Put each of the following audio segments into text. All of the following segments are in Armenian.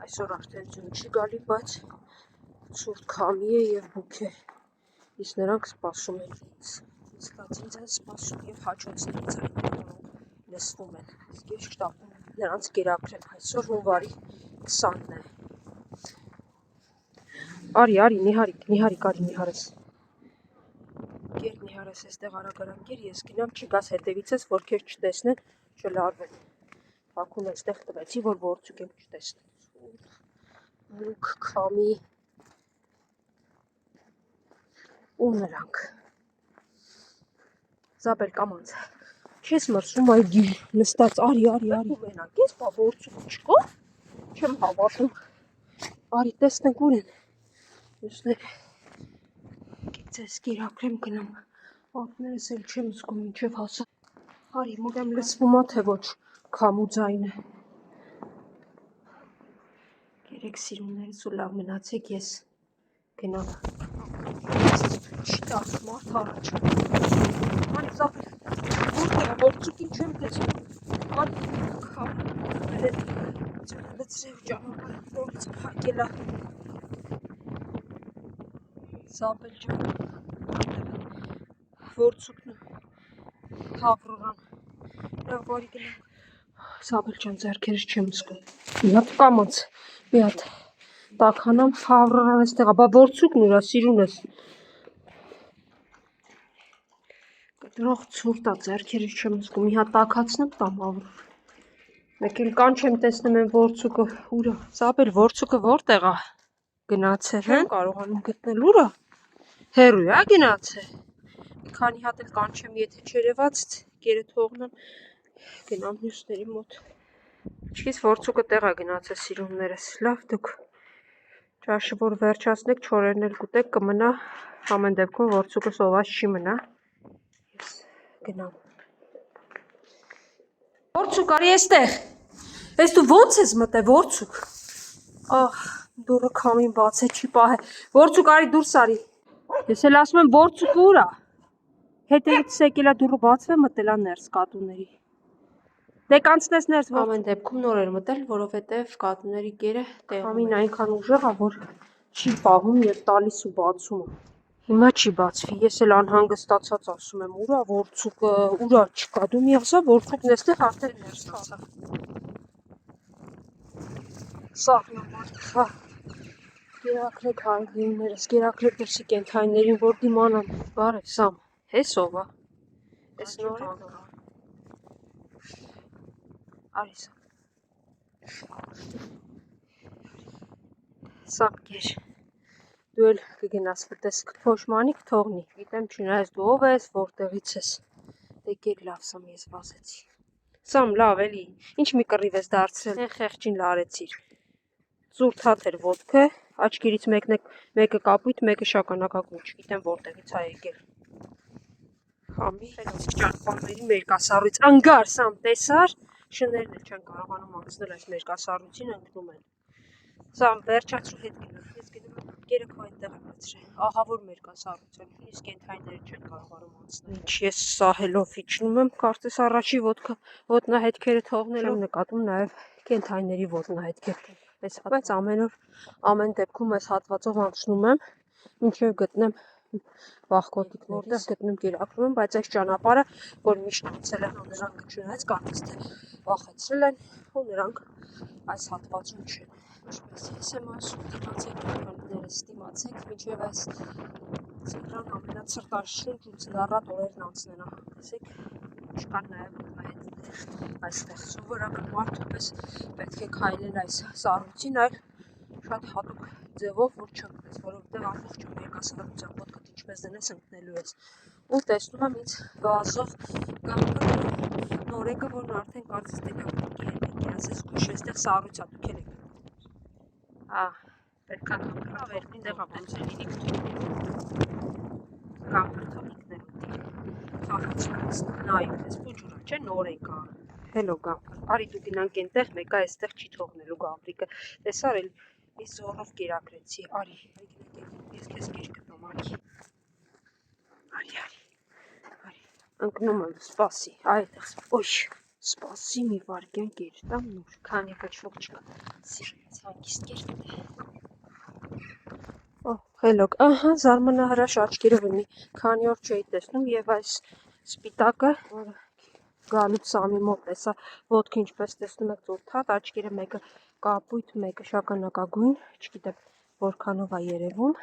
Այսօր արդեն ձյուն չի գալի, բայց ցուրտ քամի է եւ բուք է։ Իսկ նրանք սպասում են ինձ։ Ինձ են սպասում եւ հաջորդներից այն, որոնք լսվում են։ Իսկ ես շտապում եմ նրանց կերակրել։ Այսօր հունվարի 20-ն է։ Արի, Նիհարիկ, արի Նիհարես։ Կեր Նիհարես, այստեղ արագ կեր, ես գնամ, չգաս հետևիցս, որ քեզ չտեսնեն, չլարվեն։ Հակուն այստեղ տվեցի, որ որցուկ եմ չտեսնեն։ Մուկ քամի ու նրանք։ Զաբել կամանց։ Չես մրսում այդի նստած, արի, մենակ ես, բա որցուկ չկա, չեմ հավատում։ Արի, տեսնենք ուր են։ Ուսներ, գիծես կերակրեմ գնամ, ատներս էլ չեմ զգում ինչև հասա։ Արի, մուրեմ լսվում ա, թե ոչ քամու ձայնը։ Կերեք սիրուններս ու լավ մնացեք, ես գնամ։ Չի տարվում արդ առաջ։ Արի, Զաբել, որտեղ որցուկին չեմ տեսնում։ Արի, քամ, լծրև ճանապարհ որից փակելա։ Զաբել ջան, որցուկն Հավրորան։ Լավ, բարի գնամ։ Զաբել ջան, ձեռքերս չեմ զգում։ Մի հատ կամաց, մի հատ տաքանամ, Հավրորան էստեղ ա, բա որցուկն ուրա, սիրունս։ Կտրող ցուրտ ա, ձեռքերս չեմ զգում, մի հատ տաքացնեմ տամ Հավրոր։ Մեկ էլ կան չեմ տեսնում են որցուկը ուրա։ Զաբել, որցուկը որտեղ ա գնացել, հա։ Չեմ կարողանում գտնել ուրա։ Հերու է գնացել։ Մի քանի հատ էլ կանչեմ, եթե չերևաց, կերը թողնեմ, գնամ մյուսների մոտ։ Ինչքից որցուկը տեղ ա գնացել, սիրուններս։ Լավ, դուք ճաշը որ վերջացնեք, չորերն էլ կուտեք, կմնա, ամեն դեպքում որցուկը սոված չի մնա։ Ես գնամ։ Որցուկ, արի էստեղ։ Ես դու ոնց ես մտե, որցուկ։ Ահ, դուրը քամին բաց է, չի պահե։ Որցուկ, արի դուրս արի։ Ես էլ ասում եմ որցուկը ուր ա։ Հետևից եկելա դուրը բացվե մտելա ներս կատուների։ Դե կանցնես ներս, ամեն դեպքում նոր էր մտել, որովհետև կատուների կերը քամին այնքան ուժեղ ա, որ չի պահում եւ տալիս ու բացում ա։ Հիմա չի բացվի, ես էլ անհանգստացած ասում եմ, ուրա որցուկը, ուրա չկա, դու մի ասա որցուկն էստեղ արդեն ներս հասա։ Սա հա։ Կերակրեք հայրներս, կերակրեք դրսի կենթայիներին, որ դիմանան, բարև, Սամ, հես ով ա, ես նոր եմ, արի Սամ, Սամ կեր, դու էլ կգնաս վտես կփոշմանի կթողնի, գիտեմ չնայես դու ով ես, որտեղից ես, դե կեր լավ Սամ ես վազեցի, Սամ լավ էլի, ինչ մի կռիվ ես դարձրել, են խեղճին լարեցիր, ծուրտ հատ էր ոտքը, աչքերից մեկը կապույտ, մեկը շագանակագույն, չգիտեմ որտեղից ա եկել։ Խամի, ճանապարհների մերկասառույց, անգար Սամ տեսար, շներն էլ չեն կարողանում անցնել այս մերկասառույցին, ընկնում են։ Սամ վերջացրու հետ գնամ, ես գնում եմ կերը քո այնտեղ եմ լցրել, ահա որ մերկասառույց է, նույնիսկ կենթայիները չեն կարողանում անցնել։ Ինչ ես սահելով իջնում եմ, կարծես առաջի ոտնահետքերը թողնելով, չեմ նկատում նաև կենթայիների ոտնահետքեր։ Բայց ամեն օր, ամեն դեպքում այս հատվածով անցնում եմ, մինչև գտնեմ վախկոտիկներ, որտեղ գտնում կերակրում եմ, բայց այս ճանապարհը, որ միշտ անցել են ու նրանք չնայած կարծես թե վախեցրել են ու նրանք այս հատվածում չեն։ Ինչպես ես եմ ասում, դիմացեք կերակրներս, դիմացեք, մինչև այս ծրան ամենացրտաշունչ ու ծնարատ օրերն անցնեն, տեսեք, չկան նաև այստեղ սովորական մարդու պես պետք է քայլել այս սառույցին, այլ շատ հատուկ ձևով, որ չընկնես, որովհետև ամբողջ մերկասառույցը ոտքդ ինչպես դնես ընկնելու ես։ Ու տեսնում եմ ինձ վազով գամբը նորեկը, որն արդեն կարծես թե գամբի հետ եկել, ասես ուշ էստեղ սառույց ա դուք էլ եք։ Ահ, պետք ա գամբը վերքին դեղ ամենցել իրիք գամբը թողիկներ ուտի, խաղացումից նայում ես, պուջուրա, չէ նորեկ ա։ Հելո գամբը, արի դու գնանք ենտեղ, մեկա այստեղ չի թողնելու գամբրիկը, տեսար էլ ես զորով կերակրեցի, արի, ես քեզ կեր կտամ, արի, ընկնում եմ, սպասի, այդեղ, ոյ, Սպասի մի վարքյան կեր տամ նոր, քանի կչվող չկա, սիրից հանգիստ կեր գտե։ Խելոք, ահա զարմանահրաշ աչքերով մի քանի օր չէի տեսնում եւ այս սպիտակը, որը գալուց Սամի մոտ տեսա, ոտքը ինչպես տեսնում եք ծուրթած, աչքերը մեկը կապույտ, մեկը շագանակագույն, չգիտեմ որքանով է երևում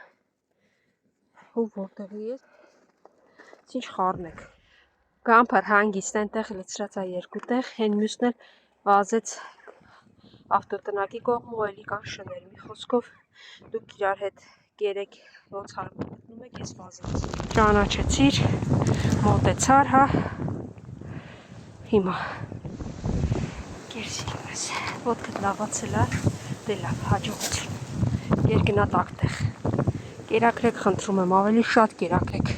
ու որտեղի է, ինչ խառնեք։ Գամփր հանգիստ այնտեղ լցրած է երկու տեղ, հեն մյուսն էլ վազեց ավտոտնակի կողմ ու էլի կան շներ, մի խոսքով դուք իրար հետ կերեք ոնց հարմարվում եք, ես վազեցի։ Ճանաչեցիր, մոտեցար, հա։ Հիմա կերսի ես, ոտքդ լավացել է, դե լավ, հաջողություն։ Երկնա տակտեղ։ Կերակրեք, խնդրում եմ, ավելի շատ կերակրեք։